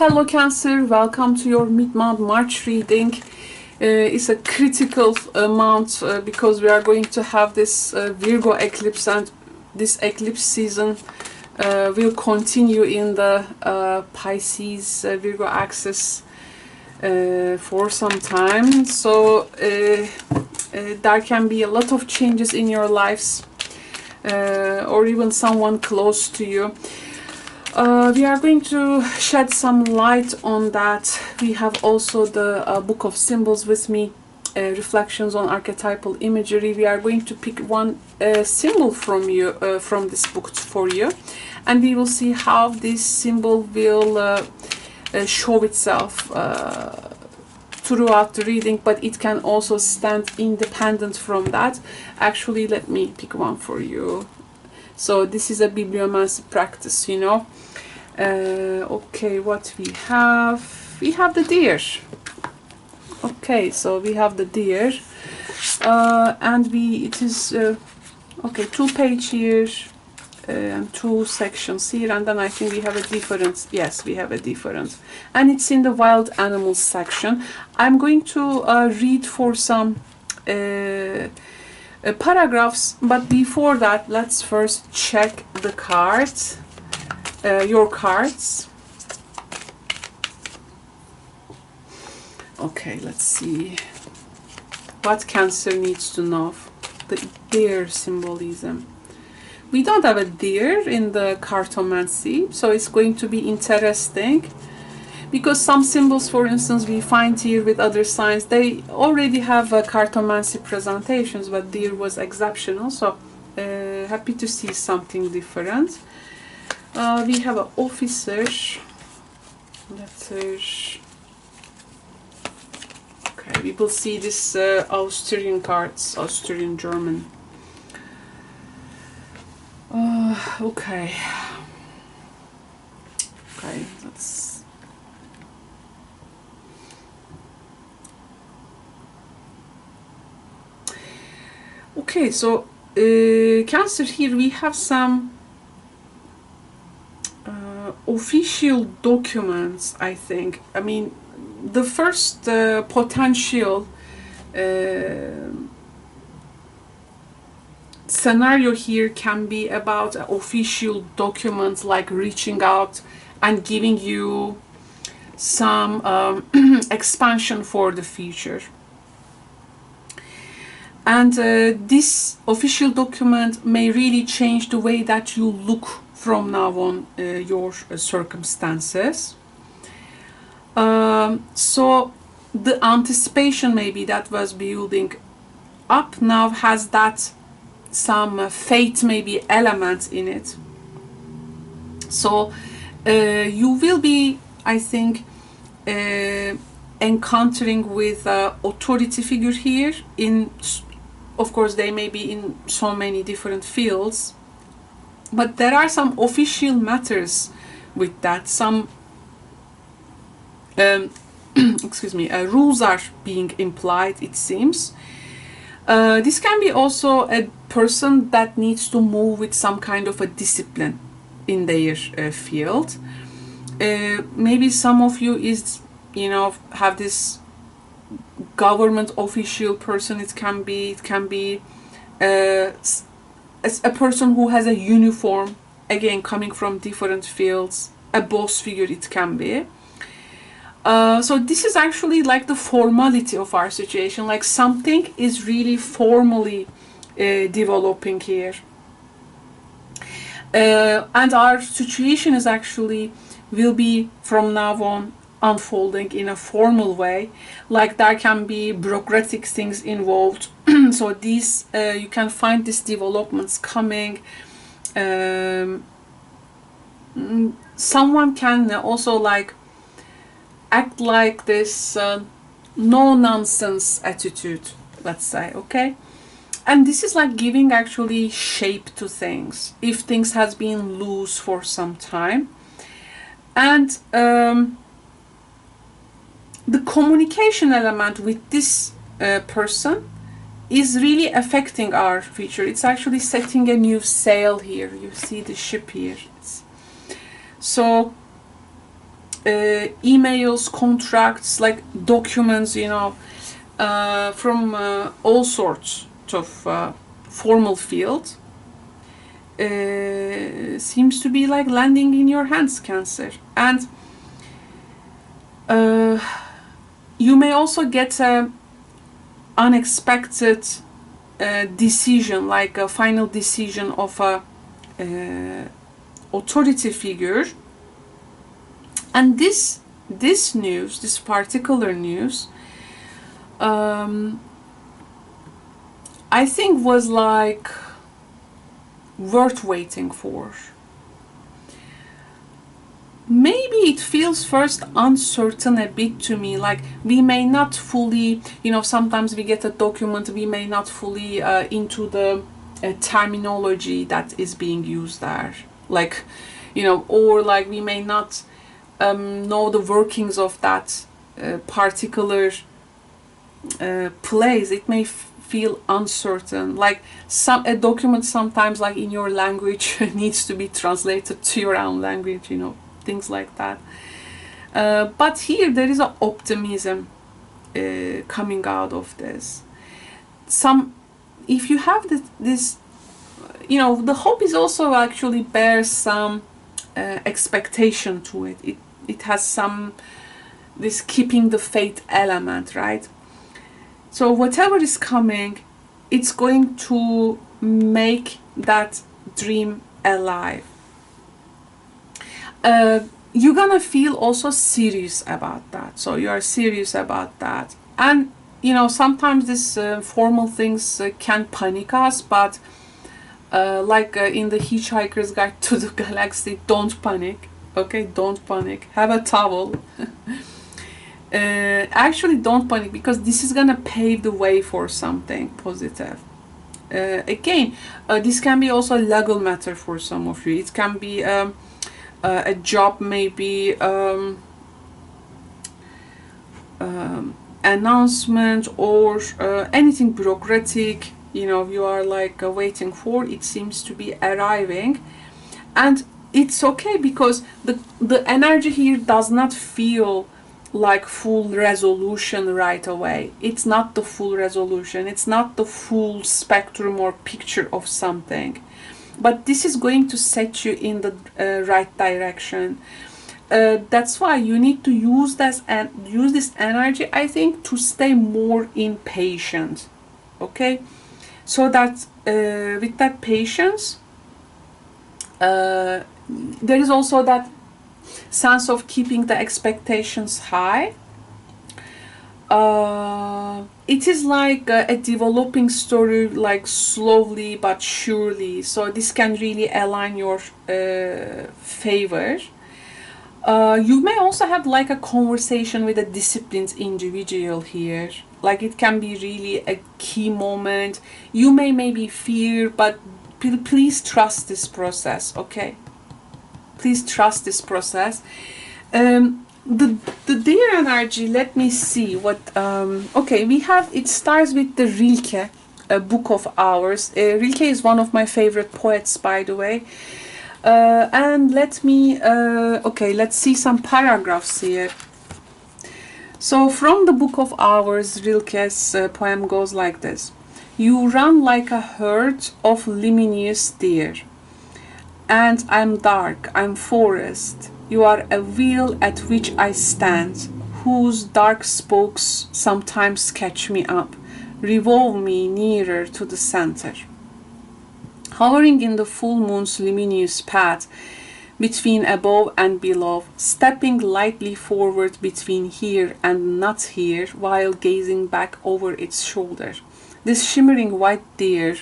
Hello Cancer, welcome to your mid-month March reading. It's a critical month because we are going to have this Virgo eclipse, and this eclipse season will continue in the Pisces Virgo axis for some time. So there can be a lot of changes in your lives or even someone close to you. We are going to shed some light on that. We have also the Book of Symbols with me, reflections on archetypal imagery. We are going to pick one symbol from you, from this book for you, and we will see how this symbol will show itself throughout the reading, but it can also stand independent from that. Actually, let me pick one for you. So this is a bibliomancy practice, you know. Okay, what we have the deer. Okay, so we have the deer, and it is okay, 2-page here and 2 sections here, and then I think we have a difference. Yes, we have a difference, and it's in the wild animals section. I'm going to read for some paragraphs, but before that, let's first check the cards, your cards. Okay, let's see what Cancer needs to know. The deer symbolism. We don't have a deer in the cartomancy, so it's going to be interesting, because some symbols, for instance, we find here with other signs, they already have cartomancy presentations, but deer was exceptional, so happy to see something different. We have an officer, letter. Okay, we will see this Austrian cards, Austrian German. Okay, let's. Okay, so Cancer, here we have some official documents, I think. I mean, the first potential scenario here can be about official documents, like reaching out and giving you some expansion for the future. And this official document may really change the way that you look from now on your circumstances. So the anticipation maybe that was building up now has that some fate maybe elements in it. So you will be, I think, encountering with authority figure here. Of course, they may be in so many different fields, but there are some official matters with that. Some excuse me, rules are being implied, it seems. This can be also a person that needs to move with some kind of a discipline in their field. Maybe some of you have this government official person. It can be a person who has a uniform, again coming from different fields, a boss figure it can be. So this is actually like the formality of our situation, like something is really formally developing here, and our situation is actually will be from now on unfolding in a formal way, like there can be bureaucratic things involved. So these you can find these developments coming. Someone can also like act like this no nonsense attitude, let's say. Okay, and this is like giving actually shape to things if things has been loose for some time. And the communication element with this person is really affecting our future. It's actually setting a new sail here. You see the ship here. So emails, contracts, like documents, you know, from all sorts of formal fields. Seems to be like landing in your hands, Cancer. And you may also get a unexpected decision, like a final decision of a authority figure. And this news, this particular news, I think was like worth waiting for. Maybe it feels first uncertain a bit to me, like we may not fully, you know, sometimes we get a document, we may not fully into the terminology that is being used there, like, you know, or like we may not know the workings of that particular place. It may feel uncertain, like a document sometimes, like in your language, needs to be translated to your own language, you know, things like that. But here there is an optimism coming out of this. If you have this, you know, the hope is also actually bears some expectation to it. It has some, this keeping the faith element, right? So whatever is coming, it's going to make that dream alive. You're gonna feel also serious about that. So you are serious about that. And, you know, sometimes these formal things can panic us, but like in the Hitchhiker's Guide to the Galaxy, don't panic. Okay, don't panic. Have a towel. Actually, don't panic, because this is gonna pave the way for something positive. Again, this can be also a legal matter for some of you. It can be a job, maybe announcement, or anything bureaucratic, you know, you are like waiting for. It seems to be arriving, and it's okay, because the energy here does not feel like full resolution right away. It's not the full resolution, it's not the full spectrum or picture of something, but this is going to set you in the right direction. That's why you need to use this energy, I think, to stay more impatient. Okay, so that with that patience, there is also that sense of keeping the expectations high. It is like a developing story, like slowly but surely. So this can really align your favor. You may also have like a conversation with a disciplined individual here. Like it can be really a key moment. You may maybe fear, but please trust this process, okay? Please trust this process. The deer energy, let me see what, okay, we have, it starts with the Rilke, a book of hours. Rilke is one of my favorite poets, by the way. And let me, okay, let's see some paragraphs here. So from the book of hours, Rilke's poem goes like this. You run like a herd of luminous deer, and I'm dark, I'm forest. You are a wheel at which I stand, whose dark spokes sometimes catch me up, revolve me nearer to the center. Hovering in the full moon's luminous path, between above and below, stepping lightly forward between here and not here, while gazing back over its shoulder. This shimmering white deer,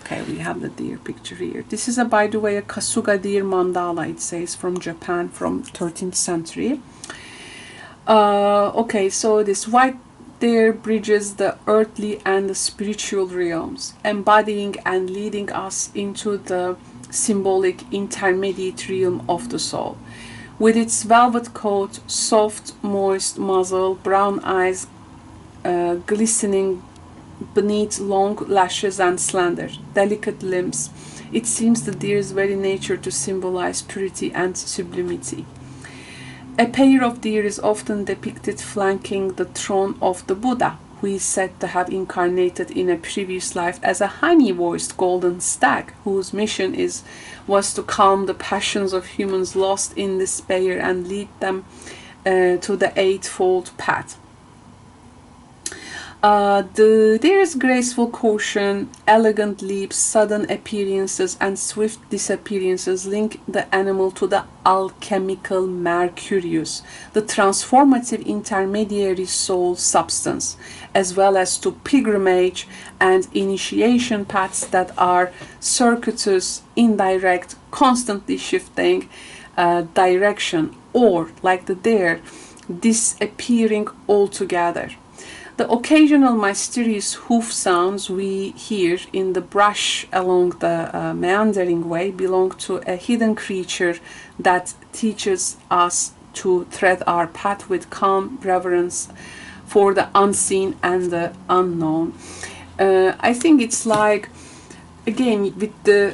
okay, we have the deer picture here. This is, by the way, a Kasuga deer mandala, it says, from Japan, from 13th century. Okay, so this white deer bridges the earthly and the spiritual realms, embodying and leading us into the symbolic intermediate realm of the soul. With its velvet coat, soft, moist muzzle, brown eyes glistening beneath long lashes and slender, delicate limbs, it seems the deer's very nature to symbolize purity and sublimity. A pair of deer is often depicted flanking the throne of the Buddha, who is said to have incarnated in a previous life as a honey-voiced golden stag, whose mission was to calm the passions of humans lost in despair and lead them to the Eightfold Path. The deer's graceful caution, elegant leaps, sudden appearances, and swift disappearances link the animal to the alchemical Mercurius, the transformative intermediary soul substance, as well as to pilgrimage and initiation paths that are circuitous, indirect, constantly shifting direction, or, like the deer, disappearing altogether. The occasional mysterious hoof sounds we hear in the brush along the meandering way belong to a hidden creature that teaches us to tread our path with calm reverence for the unseen and the unknown. I think it's like, again, with the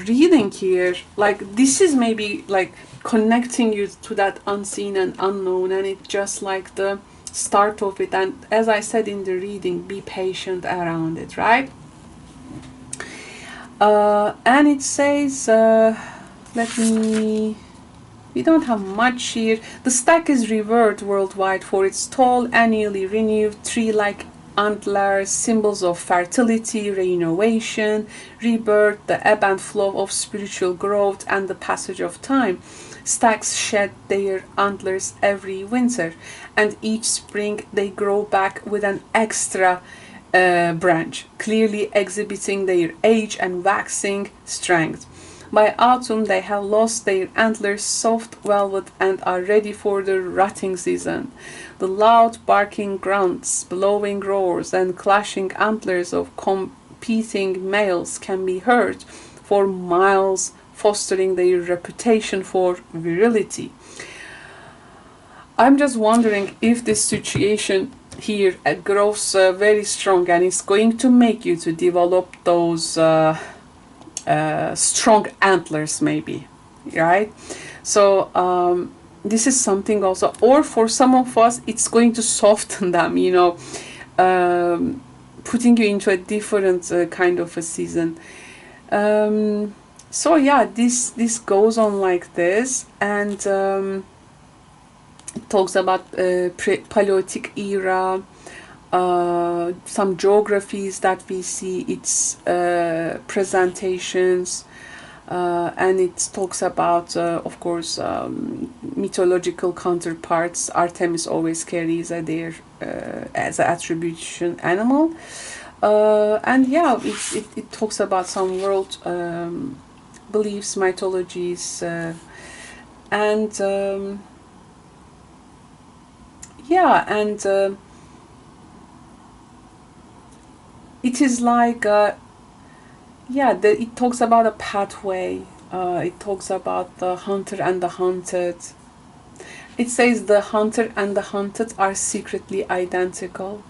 reading here, like this is maybe like connecting you to that unseen and unknown, and it's just like the start of it. And as I said in the reading, be patient around it, right? And it says, we don't have much here. The stag is revered worldwide for its tall, annually renewed tree-like antlers, symbols of fertility, renovation, rebirth, the ebb and flow of spiritual growth, and the passage of time. Stags shed their antlers every winter, and each spring they grow back with an extra branch, clearly exhibiting their age and waxing strength. By autumn they have lost their antlers, soft velvet, and are ready for the rutting season. The loud barking grunts, blowing roars, and clashing antlers of competing males can be heard for miles, fostering their reputation for virility. I'm just wondering if this situation here grows very strong, and it's going to make you to develop those strong antlers, maybe, right? So this is something also, or for some of us it's going to soften them, you know, putting you into a different kind of a season. So yeah, this goes on like this, and it talks about Paleolithic era, some geographies that we see, its presentations, and it talks about, of course, mythological counterparts. Artemis always carries a deer as an attribution animal, and yeah, it talks about some world beliefs, mythologies, and yeah, and it is like yeah, it talks about a pathway, it talks about the hunter and the hunted. It says the hunter and the hunted are secretly identical.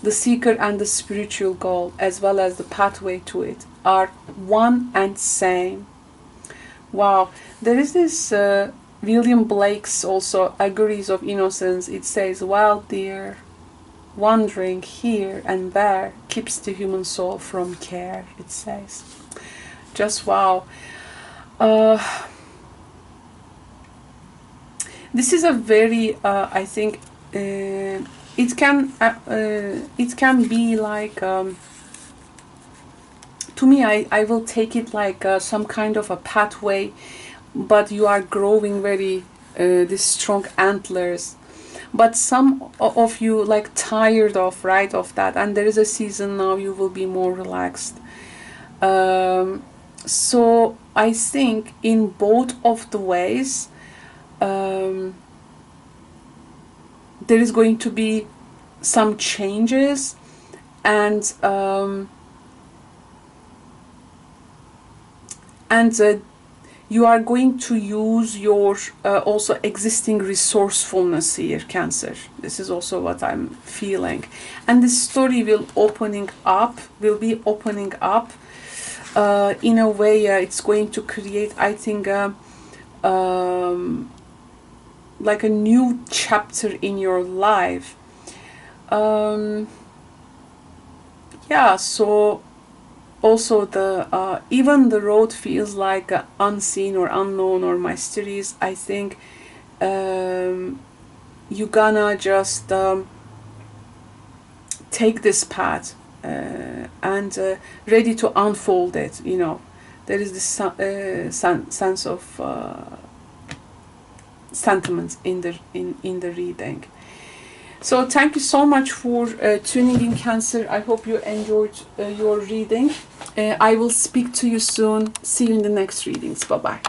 The seeker and the spiritual goal, as well as the pathway to it, are one and same. Wow, there is this William Blake's also Allegories of Innocence. It says, wild deer wandering here and there keeps the human soul from care, it says. Just wow. This is a very I think it can be like to me, I will take it like some kind of a pathway, but you are growing very these strong antlers, but some of you like tired of, right, of that, and there is a season now you will be more relaxed. So I think in both of the ways there is going to be some changes, and you are going to use your also existing resourcefulness here, Cancer. This is also what I'm feeling, and this story will be opening up in a way. It's going to create, I think, like a new chapter in your life. Yeah, so also the even the road feels like unseen or unknown or mysterious. I think you gonna just take this path and ready to unfold it. You know, there is this sense of sentiments in the reading. So thank you so much for tuning in, Cancer. I hope you enjoyed your reading. I will speak to you soon. See you in the next readings. Bye bye.